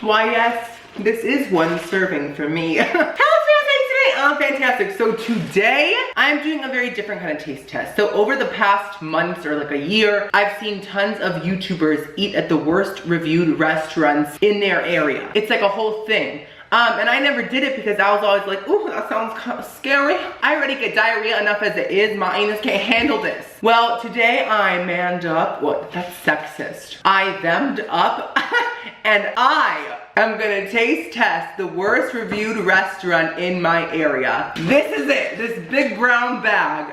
Why yes, this is one serving for me. How's fantastic today? Oh, fantastic. So today, I'm doing a very different kind of taste test. So over the past months or like a year, I've seen tons of YouTubers eat at the worst reviewed restaurants in their area. It's like a whole thing. And I never did it because I was always like, ooh, that sounds kind of scary. I already get diarrhea enough as it is. My anus can't handle this. Well, today I manned up. What? That's sexist. I themmed up and I am gonna taste test the worst reviewed restaurant in my area. This is it, this big brown bag.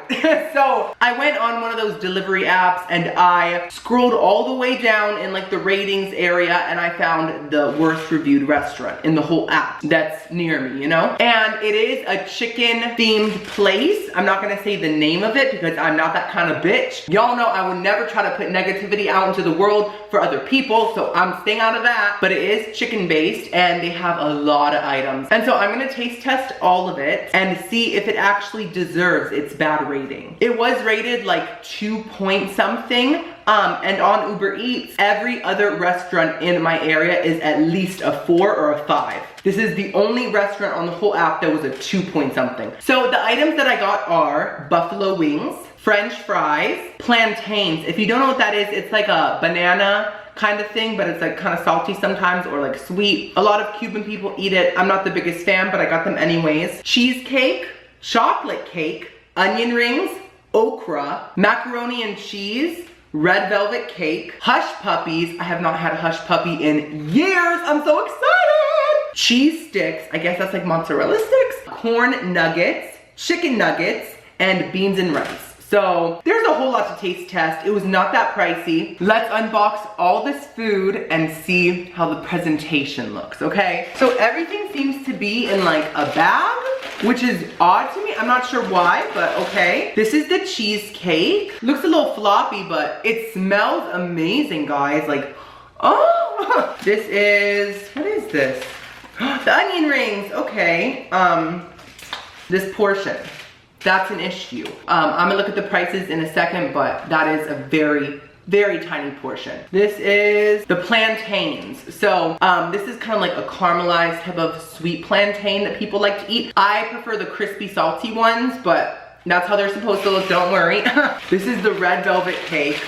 So I went on one of those delivery apps and I scrolled all the way down in like the ratings area and I found the worst reviewed restaurant in the whole app that's near me, you know? And it is a chicken themed place. I'm not gonna say the name of it because I'm not that kind of bitch. Y'all know I would never try to put negativity out into the world for other people, so I'm staying out of that. But it is chicken based and they have a lot of items. And so I'm gonna taste test all of it and see if it actually deserves its bad rating. It was rated like 2 point something. And on Uber Eats, every other restaurant in my area is at least a 4 or a 5. This is the only restaurant on the whole app that was a 2 point something. So the items that I got are buffalo wings, French fries, plantains. If you don't know what that is, it's like a banana kind of thing, but it's like kind of salty sometimes or like sweet. A lot of Cuban people eat it. I'm not the biggest fan, but I got them anyways. Cheesecake, chocolate cake, onion rings, okra, macaroni and cheese, red velvet cake, hush puppies. I have not had a hush puppy in years. I'm so excited. Cheese sticks, I guess that's like mozzarella sticks, corn nuggets, chicken nuggets, and beans and rice. So there's a whole lot to taste test. It was not that pricey. Let's unbox all this food and see how the presentation looks, okay? So everything seems to be in like a bag, which is odd to me. I'm not sure why, but okay. This is the cheesecake. Looks a little floppy, but it smells amazing, guys. Like, oh, this is, what is this? The onion rings, okay. This portion. That's an issue. I'm gonna look at the prices in a second, but that is a very, very tiny portion. This is the plantains. So this is kind of like a caramelized type of sweet plantain that people like to eat. I prefer the crispy, salty ones, but that's how they're supposed to look, don't worry. This is the red velvet cake.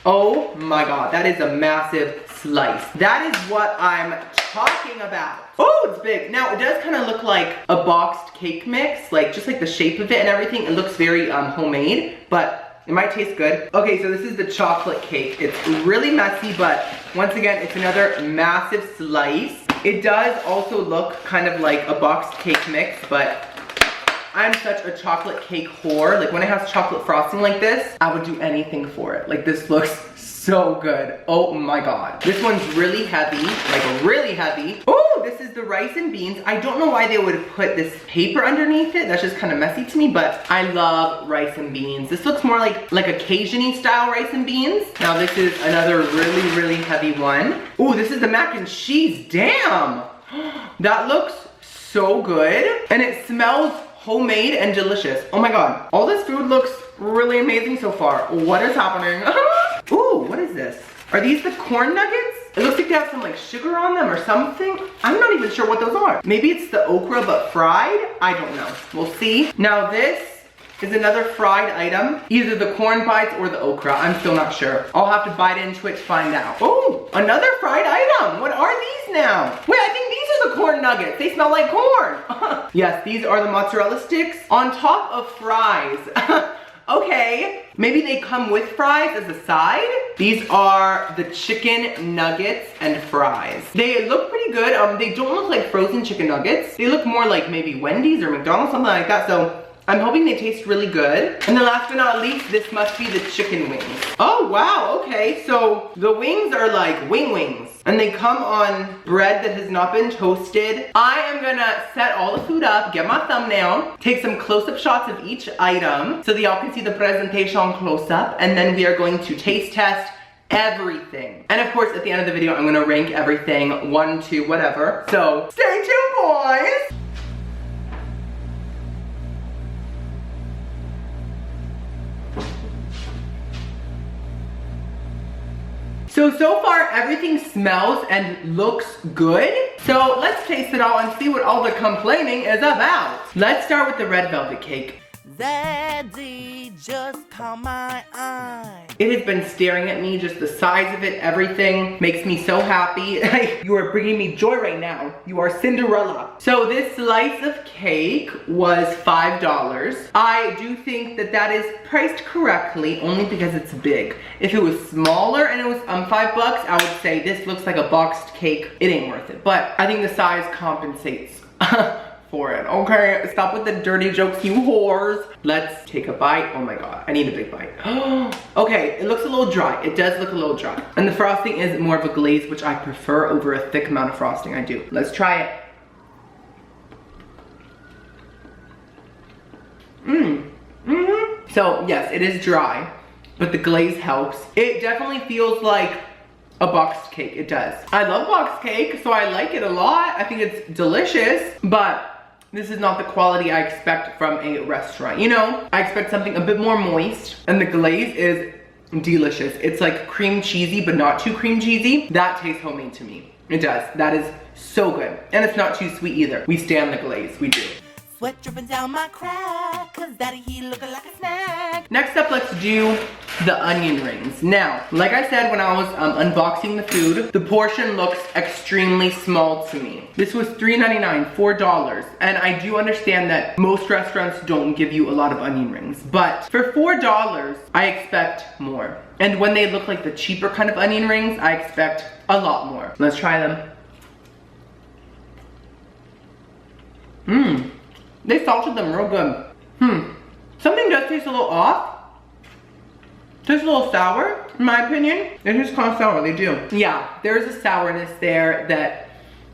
Oh my God, that is a massive slice. That is what I'm talking about. Oh, it's big. Now, it does kind of look like a boxed cake mix, like just like the shape of it and everything. It looks very homemade, but it might taste good. Okay, so this is the chocolate cake. It's really messy, but once again, it's another massive slice. It does also look kind of like a boxed cake mix, but I'm such a chocolate cake whore. Like when it has chocolate frosting like this, I would do anything for it. Like this looks so good. Oh my God. This one's really heavy, like really heavy. Oh, this is the rice and beans. I don't know why they would put this paper underneath it. That's just kind of messy to me, but I love rice and beans. This looks more like a Cajun-y style rice and beans. Now this is another really, really heavy one. Oh, this is the mac and cheese. Damn. That looks so good. And it smells homemade and delicious. Oh my God. All this food looks really amazing so far. What is happening? Ooh, what is this? Are these the corn nuggets? It looks like they have some like sugar on them or something. I'm not even sure what those are. Maybe it's the okra but fried? I don't know. We'll see. Now this is another fried item. Either the corn bites or the okra. I'm still not sure. I'll have to bite into it to find out. Oh, another fried item. What are these now? Wait, I think these are the corn nuggets. They smell like corn. Yes, these are the mozzarella sticks on top of fries. Okay, maybe they come with fries as a side. These are the chicken nuggets and fries. They look pretty good. They don't look like frozen chicken nuggets. They look more like maybe Wendy's or McDonald's, something like that. So I'm hoping they taste really good. And then last but not least, this must be the chicken wings. Oh wow, okay. So the wings are like wings. And they come on bread that has not been toasted. I am gonna set all the food up, get my thumbnail, take some close-up shots of each item so that y'all can see the presentation close-up, and then we are going to taste test everything. And of course, at the end of the video, I'm gonna rank everything 1 to whatever. So stay tuned, boys. So far everything smells and looks good. So let's taste it all and see what all the complaining is about. Let's start with the red velvet cake. Daddy just caught my eye. It has been staring at me, just the size of it, everything makes me so happy. You are bringing me joy right now. You are Cinderella. So this slice of cake was $5. I do think that that is priced correctly, only because it's big. If it was smaller and it was $5, I would say this looks like a boxed cake. It ain't worth it. But I think the size compensates for it. Okay, stop with the dirty jokes, you whores. Let's take a bite. Oh my god, I need a big bite. Okay, it looks a little dry. It does look a little dry. And the frosting is more of a glaze, which I prefer over a thick amount of frosting. I do. Let's try it. So yes, it is dry, but the glaze helps. It definitely feels like a boxed cake. It does. I love boxed cake, so I like it a lot. I think it's delicious, but this is not the quality I expect from a restaurant. You know, I expect something a bit more moist, and the glaze is delicious. It's like cream cheesy, but not too cream cheesy. That tastes homemade to me. It does. That is so good. And it's not too sweet either. We stand the glaze. We do. Sweat dripping down my crack, cause daddy he looking like a snack. Next up, let's do the onion rings. Now, like I said when I was unboxing the food, the portion looks extremely small to me. This was $3.99, $4. And I do understand that most restaurants don't give you a lot of onion rings, but for $4, I expect more. And when they look like the cheaper kind of onion rings, I expect a lot more. Let's try them. They salted them real good. Something does taste a little off. Tastes a little sour, in my opinion. It is kind of sour, they do. Yeah, there's a sourness there that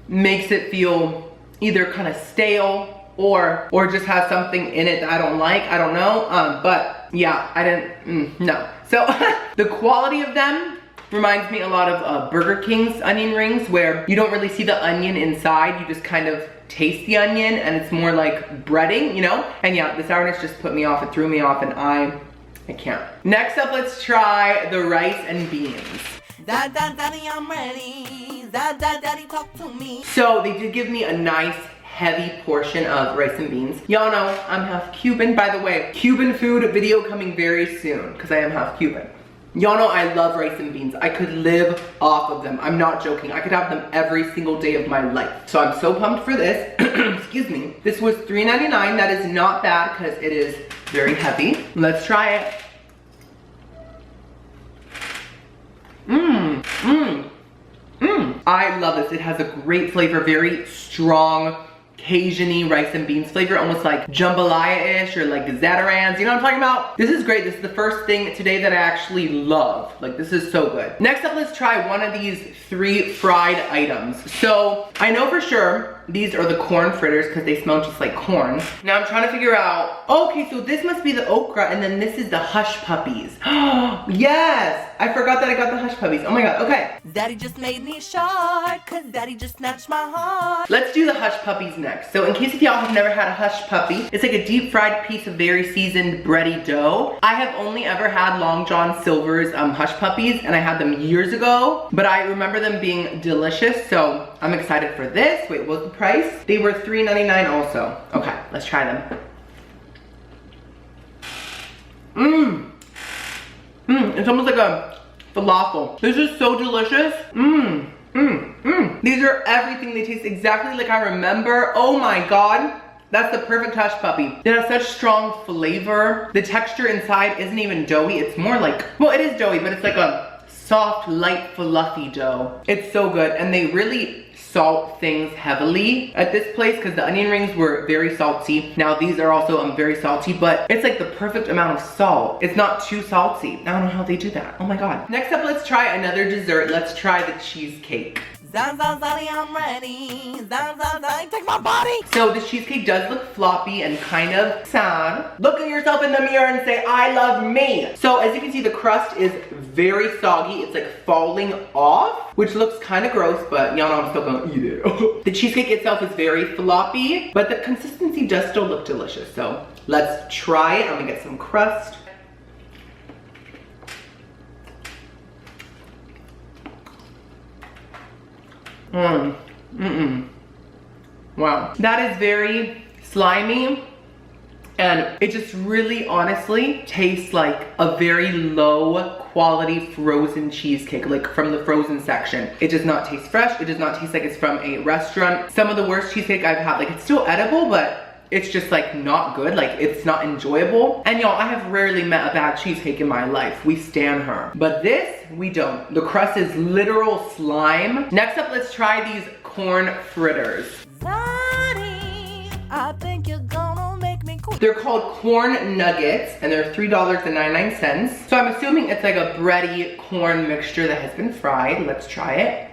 makes it feel either kind of stale or just has something in it that I don't like. I don't know, but yeah, I didn't, no. So the quality of them reminds me a lot of Burger King's onion rings, where you don't really see the onion inside, you just kind of taste the onion, and it's more like breading, you know? And yeah, the sourness just put me off, it threw me off, and I can't. Next up, let's try the rice and beans. Daddy, I'm ready. Daddy, talk to me. So they did give me a nice heavy portion of rice and beans. Y'all know I'm half Cuban. By the way, Cuban food video coming very soon, because I am half Cuban. Y'all know I love rice and beans. I could live off of them. I'm not joking. I could have them every single day of my life. So I'm so pumped for this. Excuse me. This was $3.99. That is not bad because it is very heavy. Let's try it. I love this. It has a great flavor, very strong Cajun-y rice and beans flavor, almost like jambalaya-ish or like Zatarain's, you know what I'm talking about? This is great. This is the first thing today that I actually love. Like, this is so good. Next up, let's try one of these 3 fried items. So I know for sure these are the corn fritters because they smell just like corn. Now I'm trying to figure out, okay, so this must be the okra and then this is the hush puppies. Yes, I forgot that I got the hush puppies. Oh my god, okay. Daddy just made me short, cause daddy just snatched my heart. Let's do the hush puppies next. So in case if y'all have never had a hush puppy, it's like a deep fried piece of very seasoned bready dough. I have only ever had Long John Silver's hush puppies, and I had them years ago, but I remember them being delicious, so I'm excited for this. Wait, what was the price? They were $3.99 also. Okay, let's try them. It's almost like a falafel. This is so delicious. These are everything. They taste exactly like I remember. Oh my god. That's the perfect hush puppy. It has such strong flavor. The texture inside isn't even doughy. It's more like, well, it is doughy, but it's like a soft, light, fluffy dough. It's so good. And they really salt things heavily at this place because the onion rings were very salty. Now these are also very salty, but it's like the perfect amount of salt. It's not too salty. I don't know how they do that. Oh my god. Next up, let's try another dessert. Let's try the cheesecake. Daddy, I'm ready. Take my body. So the cheesecake does look floppy and kind of sad. Look at yourself in the mirror and say, I love me. So as you can see, the crust is very soggy. It's like falling off, which looks kind of gross, but y'all know I'm still gonna eat it. The cheesecake itself is very floppy, but the consistency does still look delicious. So let's try it. I'm gonna get some crust. Wow. That is very slimy. And it just really honestly tastes like a very low quality frozen cheesecake, like from the frozen section. It does not taste fresh. It does not taste like it's from a restaurant. Some of the worst cheesecake I've had, like it's still edible, but it's just like not good. Like it's not enjoyable. And y'all, I have rarely met a bad cheesecake in my life. We stan her. But this, we don't. The crust is literal slime. Next up, let's try these corn fritters. Daddy, I think you're gonna make me quit. They're called corn nuggets and they're $3.99. So I'm assuming it's like a bready corn mixture that has been fried. Let's try it.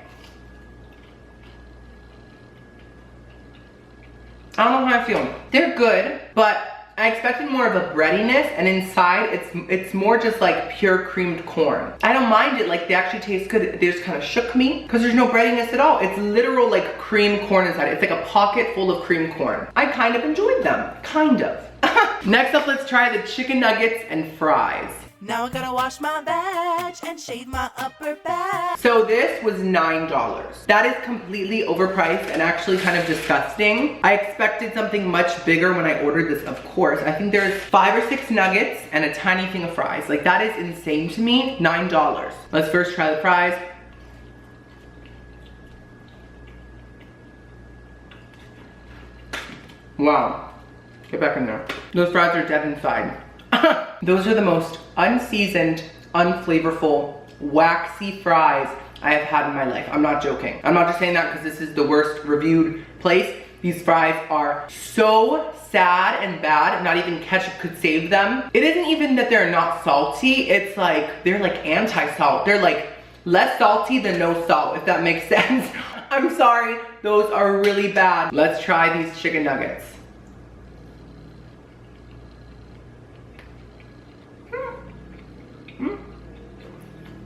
I don't know how I feel. They're good, but I expected more of a breadiness, and inside it's more just like pure creamed corn. I don't mind it, like they actually taste good. They just kind of shook me because there's no breadiness at all. It's literal like cream corn inside. It's like a pocket full of cream corn. I kind of enjoyed them, kind of. Next up, let's try the chicken nuggets and fries. Now I gotta wash my veg and shave my upper back. So this was $9. That is completely overpriced and actually kind of disgusting. I expected something much bigger when I ordered this, of course. I think there's 5 or 6 nuggets and a tiny thing of fries. Like that is insane to me, $9. Let's first try the fries. Wow, get back in there. Those fries are dead inside. Those are the most unseasoned, unflavorful, waxy fries I have had in my life. I'm not joking. I'm not just saying that because this is the worst reviewed place. These fries are so sad and bad, not even ketchup could save them. It isn't even that they're not salty, it's like, they're like anti-salt. They're like less salty than no salt, if that makes sense. I'm sorry, those are really bad. Let's try these chicken nuggets.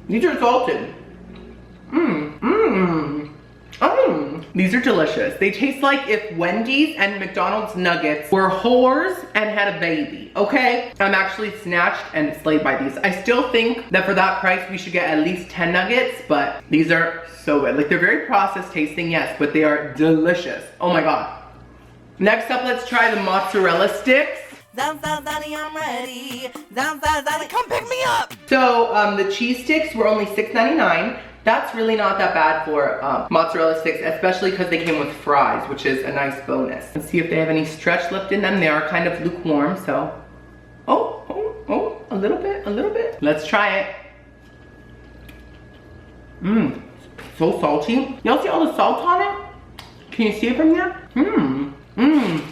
These are salted. These are delicious. They taste like if Wendy's and McDonald's nuggets were whores and had a baby, okay? I'm actually snatched and slayed by these. I still think that for that price, we should get at least 10 nuggets, but these are so good. Like they're very processed tasting, yes, but they are delicious. Oh my God. Next up, let's try the mozzarella sticks. Daddy, I'm ready. Daddy, come pick me up. So the cheese sticks were only $6.99. That's really not that bad for mozzarella sticks, especially because they came with fries, which is a nice bonus. Let's see if they have any stretch left in them. They are kind of lukewarm, so. Oh, a little bit. Let's try it. So salty. Y'all see all the salt on it? Can you see it from there?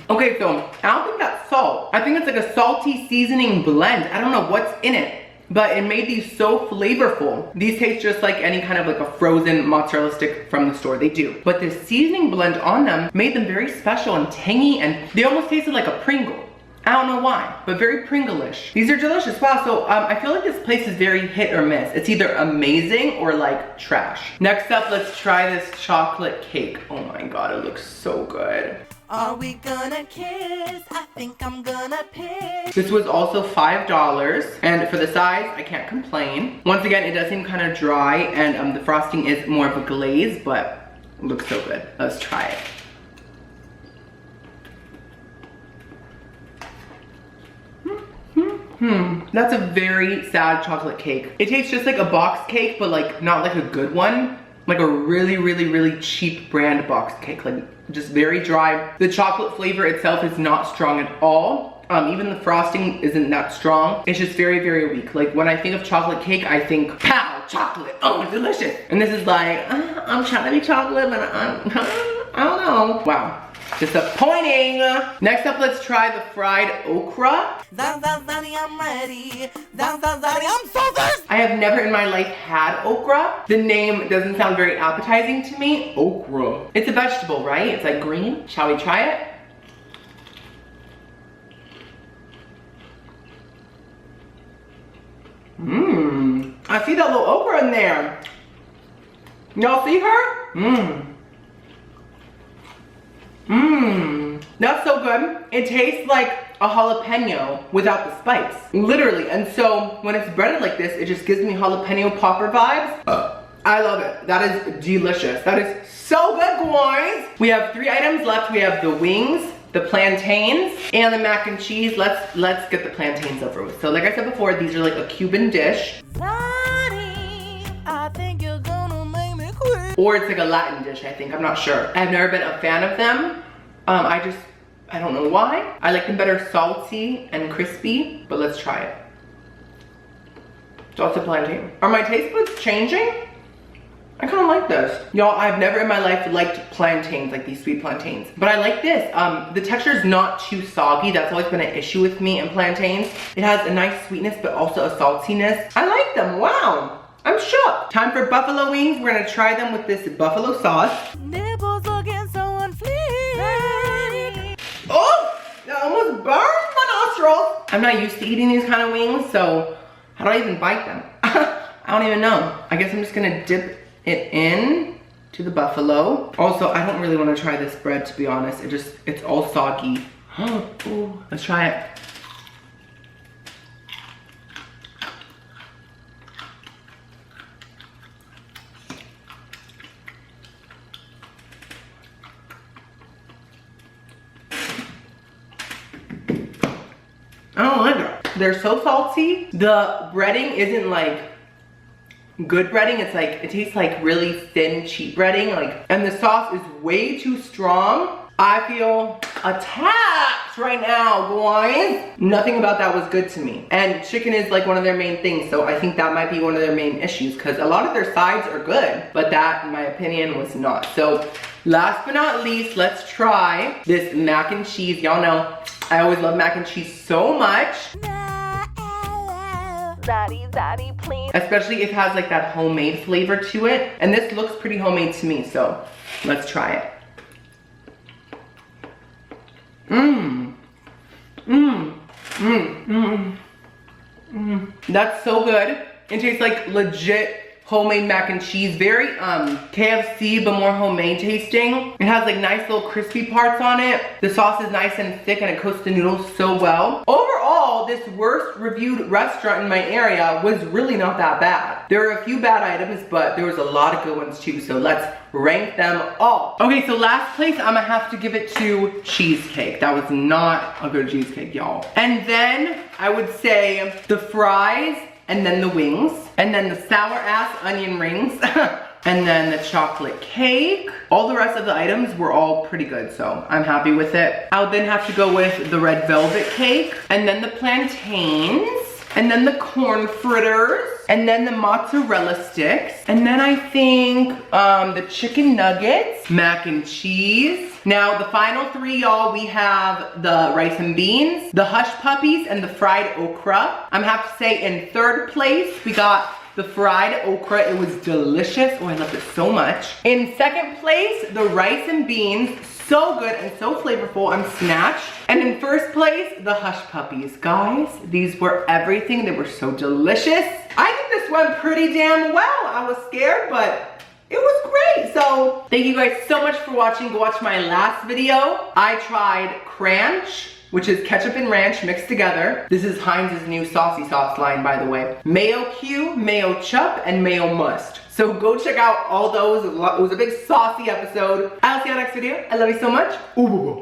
Okay, so I don't think that's salt. I think it's like a salty seasoning blend. I don't know what's in it, but it made these so flavorful. These taste just like any kind of like a frozen mozzarella stick from the store. They do. But the seasoning blend on them made them very special and tangy, and they almost tasted like a Pringle. I don't know why, but very Pringle-ish. These are delicious. Wow, so I feel like this place is very hit or miss. It's either amazing or like trash. Next up, let's try this chocolate cake. Oh my God, it looks so good. Are we gonna kiss? I think I'm gonna piss. This was also $5, and for the size, I can't complain. Once again, it does seem kind of dry, and the frosting is more of a glaze, but it looks so good. Let's try it. That's a very sad chocolate cake. It tastes just like a box cake, but like not like a good one. Like a really cheap brand box cake. Like just very dry. The chocolate flavor itself is not strong at all. Even the frosting isn't that strong. It's just very weak. Like when I think of chocolate cake, I think, pow, chocolate, oh, delicious. And this is like, I'm trying to be chocolate, but I don't know. Wow. Disappointing. Next up, let's try the fried okra. Daddy, I'm ready. Daddy, I'm so thirsty. I have never in my life had okra. The name doesn't sound very appetizing to me. Okra. It's a vegetable, right? It's like green. Shall we try it? I see that little okra in there. Y'all see her? That's so good. It tastes like a jalapeno without the spice. Literally. And so when it's breaded like this, it just gives me jalapeno popper vibes. I love it. That is delicious. That is so good, guys. We have 3 items left. We have the wings, the plantains, and the mac and cheese. Let's get the plantains over with. So like I said before, these are like a Cuban dish. Daddy, I think you're gonna make me quit. Or it's like a Latin dish, I think. I'm not sure. I've never been a fan of them. I don't know why. I like them better salty and crispy, but let's try it. Salted plantain. Are my taste buds changing? I kind of like this. Y'all, I've never in my life liked plantains, like these sweet plantains. But I like this. The texture is not too soggy. That's always been an issue with me in plantains. It has a nice sweetness, but also a saltiness. I like them, wow. I'm shook. Time for buffalo wings. We're gonna try them with this buffalo sauce. Nipples against someone fleeing. Oh, that almost burned my nostrils. I'm not used to eating these kind of wings, so how do I even bite them? I don't even know. I guess I'm just gonna dip it in to the buffalo. Also, I don't really want to try this bread, to be honest. It's all soggy. Ooh, let's try it. I don't like it. They're so salty. The breading isn't like good breading. It's like, it tastes like really thin, cheap breading. Like, and the sauce is way too strong. I feel attacked right now, guys. Nothing about that was good to me. And chicken is like one of their main things. So I think that might be one of their main issues, because a lot of their sides are good, but that, in my opinion, was not. So last but not least, let's try this mac and cheese. Y'all know I always love mac and cheese so much. Daddy, please. Especially if it has like that homemade flavor to it. And this looks pretty homemade to me, so let's try it. That's so good. It tastes like legit homemade mac and cheese. Very KFC, but more homemade tasting. It has like nice little crispy parts on it. The sauce is nice and thick and it coats the noodles so well. Overall, this worst reviewed restaurant in my area was really not that bad. There were a few bad items, but there was a lot of good ones too. So let's rank them all. Okay, so last place, I'm gonna have to give it to cheesecake. That was not a good cheesecake, y'all. And then I would say the fries, and then the wings, and then the sour ass onion rings, and then the chocolate cake. All the rest of the items were all pretty good, so I'm happy with it. I'll then have to go with the red velvet cake, and then the plantains, and then the corn fritters, and then the mozzarella sticks, and then I think the chicken nuggets, mac and cheese. Now the final 3, y'all, we have the rice and beans, the hush puppies, and the fried okra. I'm gonna have to say in 3rd place, we got the fried okra. It was delicious. Oh, I loved it so much. In 2nd place, the rice and beans. So good and so flavorful. I'm snatched. And in 1st place, the hush puppies. Guys, these were everything. They were so delicious. I think this went pretty damn well. I was scared, but it was great. So thank you guys so much for watching. Go watch my last video. I tried Cranch, which is ketchup and ranch mixed together. This is Heinz's new saucy sauce line, by the way. Mayo Q, Mayo Chup, and Mayo Must. So go check out all those. It was a big saucy episode. I'll see you on the next video. I love you so much. Ooh.